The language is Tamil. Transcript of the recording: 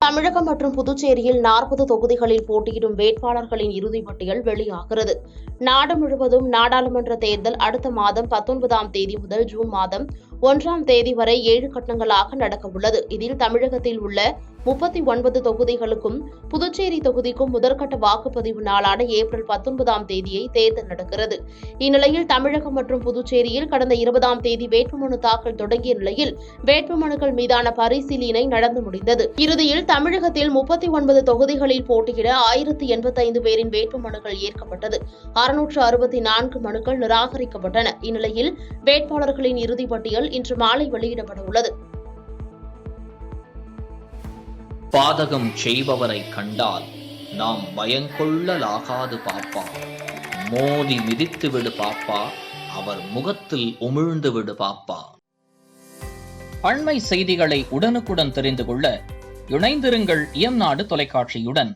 தமிழகம் மற்றும் புதுச்சேரியில் 40 தொகுதிகளில் போட்டியிடும் வேட்பாளர்களின் இறுதிப் பட்டியல் வெளியாகிறது. நாடு முழுவதும் நாடாளுமன்ற தேர்தல் அடுத்த மாதம் 19ஆம் தேதி முதல் ஜூன் மாதம் 1ஆம் தேதி வரை 7 கட்டங்களாக நடக்கவுள்ளது. இதில் தமிழகத்தில் உள்ள 39 தொகுதிகளுக்கும் புதுச்சேரி தொகுதிக்கும் முதற்கட்ட வாக்குப்பதிவு நாளான ஏப்ரல் 19ஆம் தேதியை தேர்தல் நடக்கிறது. இந்நிலையில் தமிழகம் மற்றும் புதுச்சேரியில் கடந்த 20ஆம் தேதி வேட்புமனு தாக்கல் தொடங்கிய நிலையில் வேட்புமனுக்கள் மீதான பரிசீலனை நடந்து முடிந்தது. இறுதியில் தமிழகத்தில் 39 தொகுதிகளில் போட்டியிட 1085 பேரின் வேட்புமனுக்கள் ஏற்கப்பட்டது. 664 மனுக்கள் நிராகரிக்கப்பட்டன. இந்நிலையில் வேட்பாளர்களின் இறுதிப் பட்டியல் இன்று மாலை வெளியிடப்பட உள்ளது. பாதகம் செய்பவரை கண்டால் நாம் பயங்கொள்ளலாகாது பாப்பா, மோதி மிதித்து விடு பாப்பா, அவர் முகத்தில் உமிழ்ந்து விடு பாப்பா. அண்மை செய்திகளை உடனுக்குடன் தெரிந்து கொள்ள இணைந்திருங்கள் இயம்நாடு தொலைக்காட்சியுடன்.